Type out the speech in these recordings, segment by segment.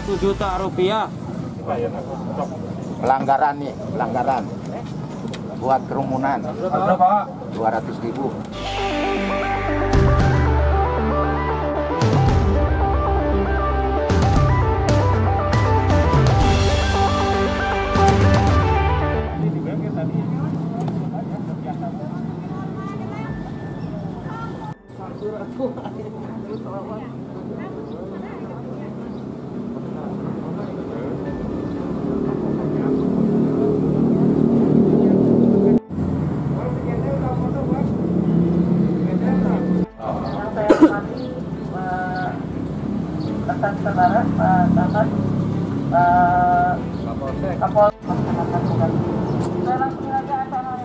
Rp1 juta. Pelanggaran nih, pelanggaran. Buat kerumunan. Berapa? 200.000. Pesan saudara Pak Taman, Kapolsek. Saya langsung aja acara.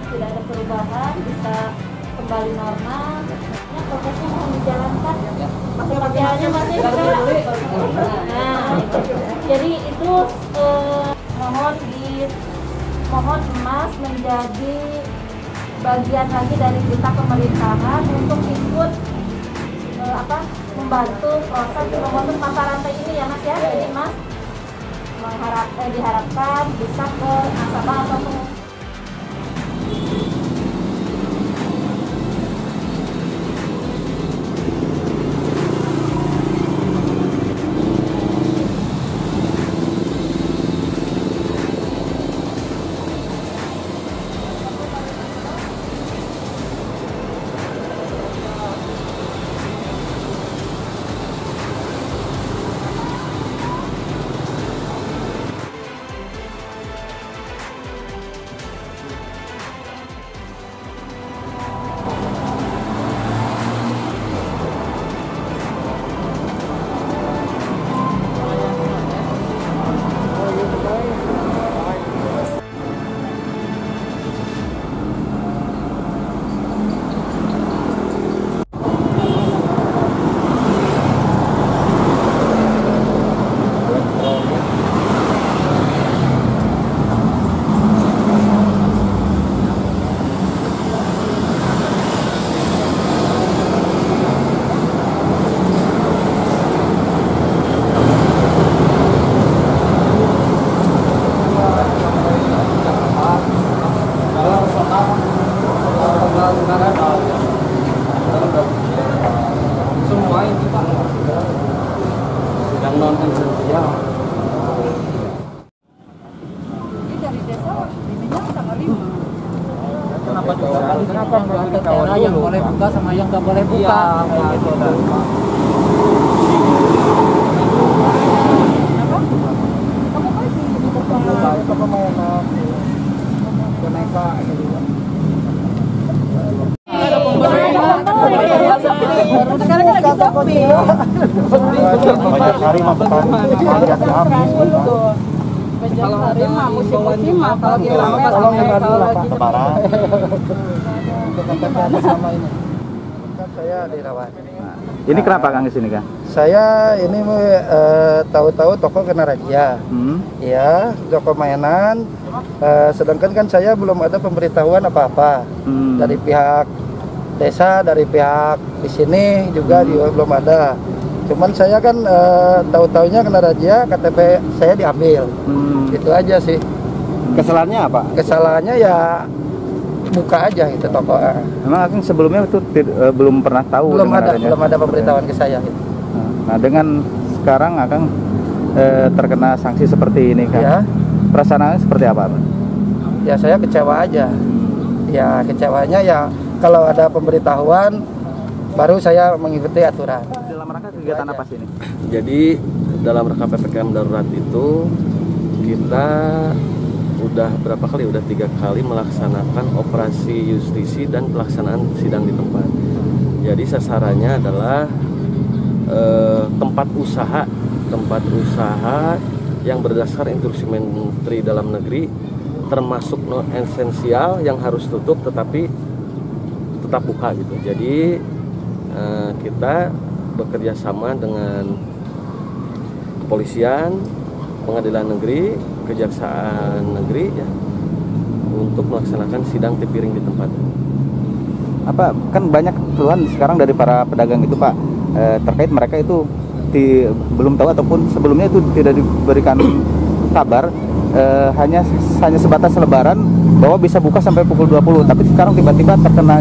Tidak ada perubahan, bisa kembali normal. Prosesnya mau dijalankan, pekerjaannya masih jadi itu mohon Mas menjadi bagian lagi dari kita pemerintahan untuk ikut membantu proses memutus mata rantai ini ya Mas ya. Jadi Mas diharapkan bisa ke nasabah atau semua itu Pak yang non esensial. ini dari desa ininya tanggal 5. Kenapa juga? Kenapa ada daerah yang boleh buka sama yang nggak boleh buka? Iya, gitu. Kamu pasti Itu pemainan boneka gitu. sekarang kan lagi sepi. Banyak hari mah petani habis. Kalau hari mah musim-musim mah kalau lagi ramai Tolong yang kalau Pak lagi Lebaran. Sama ini. Saya dirawat. Ini kenapa Kang di sini Kang? Saya ini tahu-tahu toko kena razia. Ya, toko mainan. Sedangkan kan saya belum ada pemberitahuan apa-apa dari pihak desa, dari pihak di sini juga belum ada. Cuman saya kan tahu-taunya kena razia, KTP saya diambil. Itu aja sih. Kesalahannya apa? Kesalahannya ya buka aja itu toko. Memang Akang sebelumnya itu belum pernah tahu. Belum dengan ada, adanya. belum ada pemberitahuan ke saya. Gitu. Nah, dengan sekarang Akang terkena sanksi seperti ini kan. Ya. Perasaan Akang seperti apa, Pak? Ya saya kecewa aja. Ya kecewanya ya kalau ada pemberitahuan baru saya mengikuti aturan. Dalam rangka kegiatan apa sih ini? Jadi dalam rangka PPKM darurat itu kita udah berapa kali? Udah 3 kali melaksanakan operasi justisi dan pelaksanaan sidang di tempat. Jadi sasarannya adalah tempat usaha yang berdasar instruksi Menteri Dalam Negeri, termasuk non esensial yang harus tutup tetapi tetap buka gitu. Jadi kita bekerja sama dengan kepolisian, pengadilan negeri, kejaksaan negeri ya, untuk melaksanakan sidang tipiring di tempat. Apa kan banyak keluhan sekarang dari para pedagang itu, Pak, terkait mereka itu belum tahu ataupun sebelumnya itu tidak diberikan kabar, hanya sebatas lebaran bahwa bisa buka sampai pukul 20, tapi sekarang tiba-tiba terkena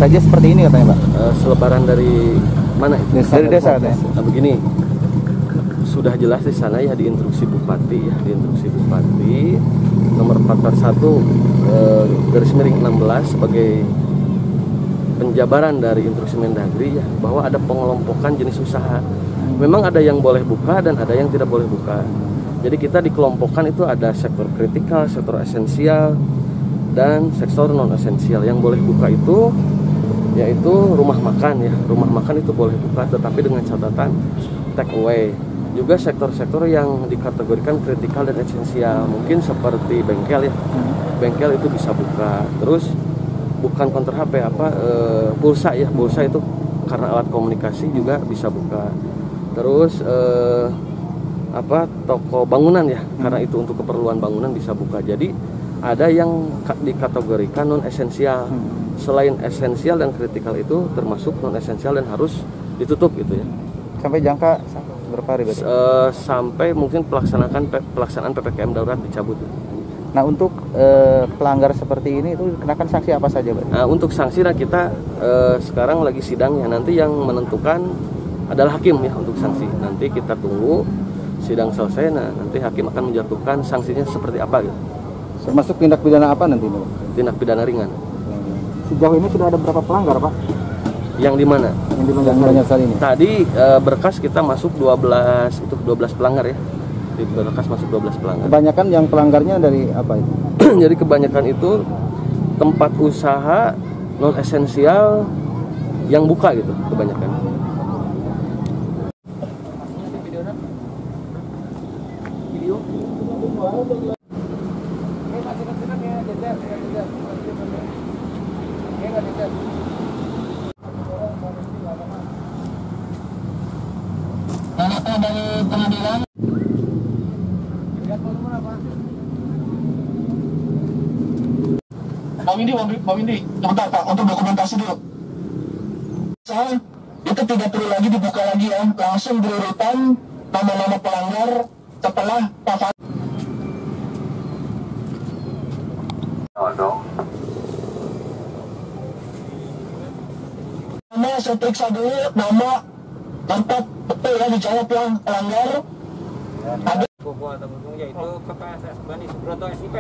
saja seperti ini katanya, Pak. Selebaran dari mana itu? Dari desa katanya. Nah, begini, sudah jelas di sana ya, di instruksi Bupati nomor 441/16 sebagai penjabaran dari instruksi Mendagri ya, bahwa ada pengelompokan jenis usaha. Memang ada yang boleh buka dan ada yang tidak boleh buka. Jadi kita dikelompokkan itu ada sektor kritikal, sektor esensial, dan sektor non esensial. Yang boleh buka itu yaitu rumah makan ya. Rumah makan itu boleh buka tetapi dengan catatan take away. Juga sektor-sektor yang dikategorikan kritikal dan esensial, mungkin seperti bengkel ya. Bengkel itu bisa buka. Terus bukan counter HP pulsa ya. Pulsa itu karena alat komunikasi juga bisa buka. Terus toko bangunan ya, karena itu untuk keperluan bangunan bisa buka. Jadi ada yang dikategorikan non esensial. Selain esensial dan kritikal itu termasuk non esensial dan harus ditutup gitu ya. Sampai jangka berapa hari berarti? Sampai mungkin pelaksanaan PPKM darurat dicabut. Nah, untuk pelanggar seperti ini itu kenakan sanksi apa saja, Pak? Nah, untuk sanksi kita sekarang lagi sidang ya, nanti yang menentukan adalah hakim ya untuk sanksi. Nanti kita tunggu sidang selesai, nanti hakim akan menjatuhkan sanksinya seperti apa gitu. Termasuk tindak pidana apa nanti, Pak? Tindak pidana ringan. Sejauh ini sudah ada berapa pelanggar, Pak? Yang di mana? Yang di Banjarsari ini. Tadi berkas kita masuk 12 pelanggar ya. Di berkas masuk 12 pelanggar. Kebanyakan yang pelanggarnya dari apa itu? Jadi kebanyakan itu tempat usaha non esensial yang buka gitu kebanyakan. Dari pengadilan Bang Windy, sebentar Pak, untuk dokumentasi dulu. Itu tidak perlu lagi dibuka lagi ya, langsung berurutan nama-nama pelanggar setelah Pak Nama saya periksa dulu, nama tempat betul ya, dijawab yang pelanggar. Ada yaitu KPSS Bani Subroto SIP.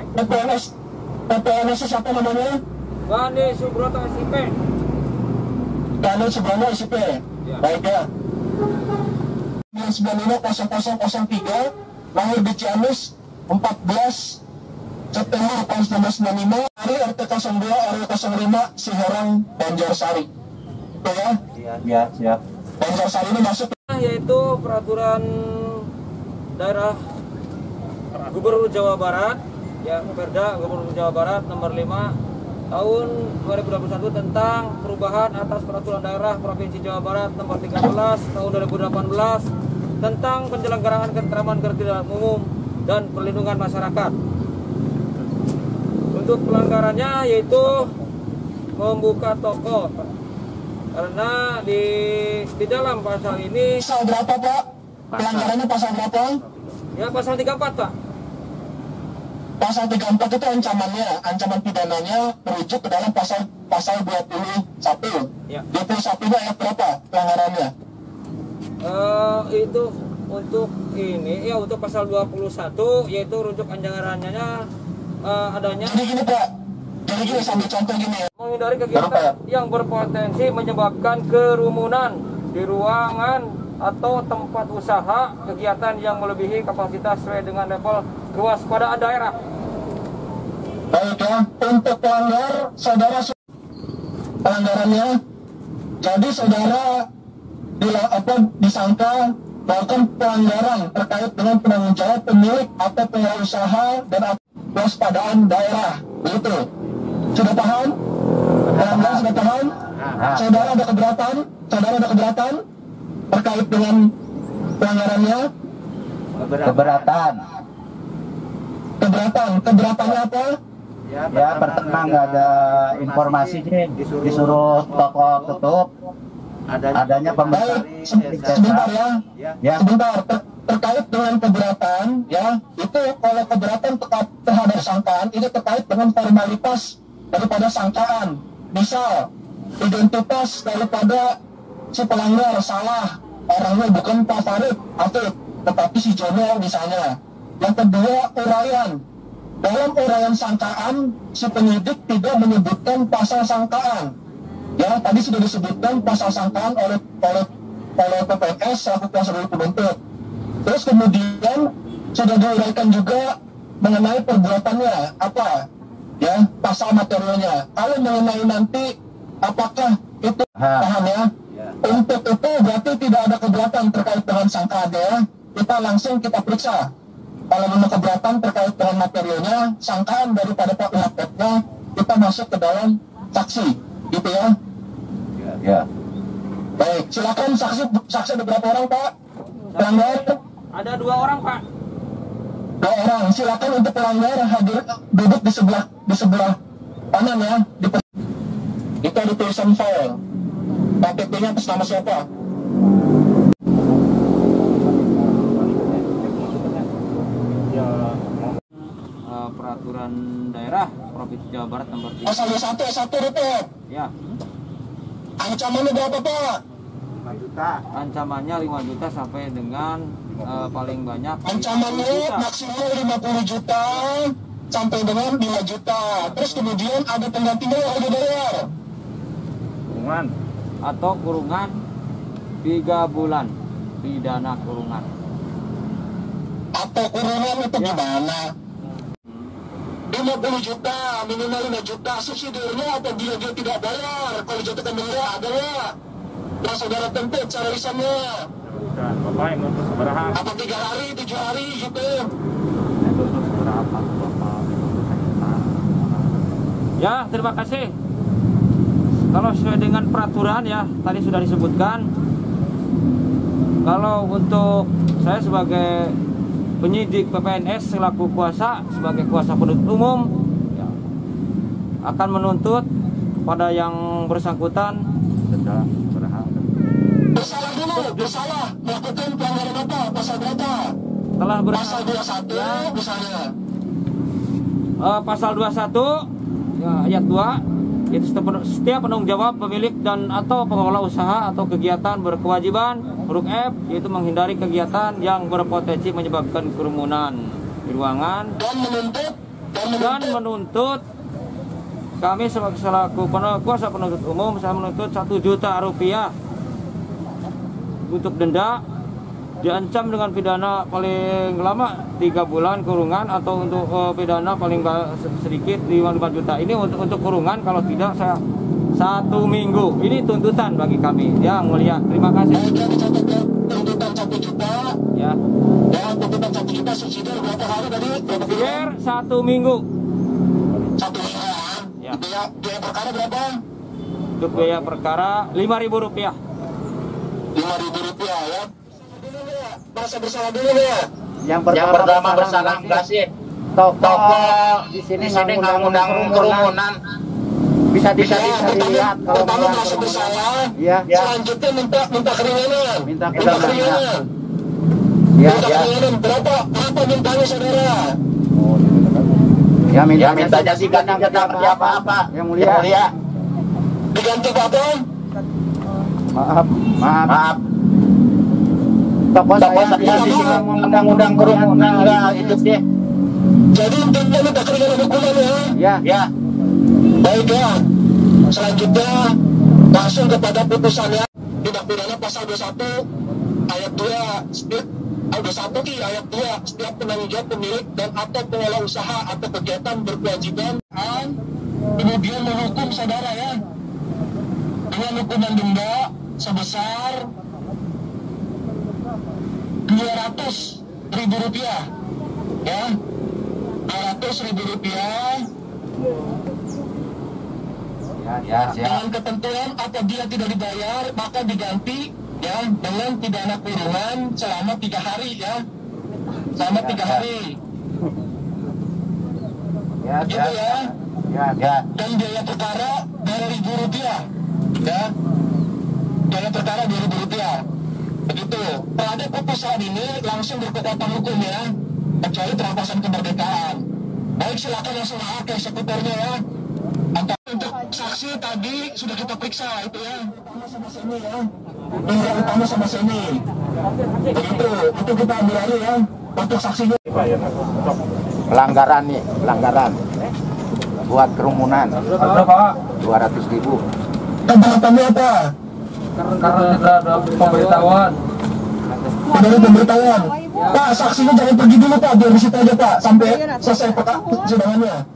PPNS siapa namanya? Bani Subroto SIP. Bani Subroto SIP. Ya. Baik ya. 950003 lahir di Ciamis 14 September tahun 1995 dari RT 02 RW 05 Siherang Banjarsari. Itu ya? Iya, siap. Banjarsari ini masuk Yaitu peraturan daerah Gubernur Jawa Barat ya, Perda Gubernur Jawa Barat nomor 5 tahun 2021 tentang perubahan atas peraturan daerah Provinsi Jawa Barat nomor 13 tahun 2018 tentang penyelenggaraan ketentraman kerja umum dan perlindungan masyarakat. Untuk pelanggarannya yaitu membuka toko, karena di dalam pasal ini pasal berapa Pak? Pelanggarannya pasal berapa? ya pasal 34 Pak. pasal 34 itu ancaman pidananya merujuk ke dalam pasal 21. Ya. 21 ayat berapa pelanggarannya? Itu untuk ini ya, untuk pasal 21 yaitu rujuk anggarannya adanya Jadi gini Pak, jadi gini sambil contoh gini ya. menghindari kegiatan yang berpotensi menyebabkan kerumunan di ruangan atau tempat usaha, kegiatan yang melebihi kapasitas sesuai dengan level kewaspadaan daerah. Baik ya, untuk pelanggar, saudara pelanggarannya, jadi saudara disangka melakukan pelanggaran terkait dengan penanggung jawab pemilik atau pengusaha dan kewaspadaan daerah, begitu. Sudah paham? Pelanggar sudah paham? Saudara ada keberatan terkait dengan pelanggarannya? Keberatannya apa? Ya pertama nggak ada informasi nih, disuruh toko tutup, adanya Baik, sebentar ya. Sebentar. Terkait dengan keberatan, ya, itu kalau keberatan terhadap sangkaan itu terkait dengan formalitas daripada sangkaan. Misal, identitas daripada si pelanggar salah, orangnya bukan Pak Farid Afif, tetapi si Jono misalnya. Yang kedua, uraian. Dalam uraian sangkaan, si penyidik tidak menyebutkan pasal sangkaan. Ya, tadi sudah disebutkan pasal sangkaan oleh PPNS selaku kuasa hukum penuntut. Terus kemudian sudah diuraikan juga mengenai perbuatannya apa, ya, pasal materialnya. Kalau mengenai nanti apakah itu paham ya? Untuk itu berarti tidak ada keberatan terkait dengan sangkaan ya. Kita langsung periksa. Kalau memang keberatan terkait dengan materialnya, sangkaan daripada Pak Lapetnya, kita masuk ke dalam saksi, gitu ya? Ya. Baik, silakan saksi ada berapa orang Pak? Pelanggar? Ada 2 orang Pak. 2 orang, silakan untuk pelanggar hadir duduk di sebelah kanan ya. Kita di tulisan file. KTP-nya atas nama siapa? Peraturan daerah Provinsi Jawa Barat nomor 3. Pasal 21 S1 report. Ya. Ancamannya berapa Pak? 5 juta. Ancamannya 5 juta sampai dengan paling banyak Ancamannya 50 juta. maksimal 50 juta sampai dengan 5 juta. Terus kemudian ada penggantinya yang udah bayar. Kurungan. Atau kurungan 3 bulan, pidana kurungan. Atau kurungan itu gimana? 50 juta, minimal 5 juta. Subsidiarnya apabila dia tidak bayar, kalau jatuh ke benda ada nggak? Nah saudara tempat cara lisannya. Bapak yang nuntut seberapa? Apa 3 hari, 7 hari gitu. Nuntut seberapa? Bapak Ya, terima kasih. Kalau sesuai dengan peraturan ya, tadi sudah disebutkan. Kalau untuk saya sebagai penyidik PPNS selaku kuasa, sebagai kuasa penuntut umum ya, akan menuntut pada yang bersangkutan denda berapa? Bersalah dulu, bersalah. Melakukan pelanggaran apa? Pasal berapa? telah Pasal 21 ya, misalnya. pasal 21 ya, ayat 2 yaitu setiap penanggung jawab pemilik dan atau pengelola usaha atau kegiatan berkewajiban huruf F yaitu menghindari kegiatan yang berpotensi menyebabkan kerumunan di ruangan dan menuntut kami selaku kuasa penuntut umum saya menuntut 1 juta rupiah untuk denda, diancam dengan pidana paling lama 3 bulan kurungan atau untuk pidana paling sedikit 5 juta. Ini untuk kurungan, kalau tidak saya 1 minggu. Ini tuntutan bagi kami. Yang mulia, terima kasih. Tuntutan 1 juta. Ya. Ya, tuntutan 1 juta subsidiar berapa hari tadi? Subsidiar 1 minggu. 1 minggu Ya. Biaya perkara berapa? Untuk biaya perkara 5.000 rupiah. 5.000 rupiah ya. Merasa bersalah dulu ya. Yang pertama bersalah enggak sih? Toko di sini nggak ngundang kerumunan. Bisa dilihat kalau pertama mau merasa bersalah. Iya. Selanjutnya minta keringanan. Minta keringanan. Ya, Minta keringanan berapa mintanya saudara? Oh, Ya mintanya sih kan yang seperti apa? Yang mulia. Diganti Pak. Maaf. Tokoh saya disinggung undang-undang kerumunan enggak itu deh. Jadi intinya minta keringanan hukuman ya. Ya. Baik ya. Selanjutnya langsung kepada putusannya. Tindak pidana pasal 21 ayat 2 ayat 2 setiap penanggung jawab pemilik dan atau pengelola usaha atau kegiatan berkewajiban kemudian menghukum saudara ya dengan hukuman denda sebesar Rp200.000 ya, Rp200.000 Ya. dengan ketentuan apabila tidak dibayar maka diganti ya dengan pidana kurungan selama 3 hari ya, selama 3 hari gitu ya. Dan biaya perkara Rp2.000 ya, biaya perkara Rp2.000 begitu. Terhadap putusan ini langsung berkekuatan hukum ya, kecuali perampasan kemerdekaan. Baik, silakan langsung ke eksekutornya ya. Untuk saksi tadi sudah kita periksa itu ya, utama sama sini ya, tinggal utama sama sini begitu, itu kita ambil alih ya untuk saksinya. Pelanggaran buat kerumunan. Berapa? 200.000. Keberatan apa? Karena tidak ada pemberitahuan. Tidak ada pemberitahuan. Pak, saksinya jangan pergi dulu Pak, biar di situ aja Pak sampai selesai persidangannya.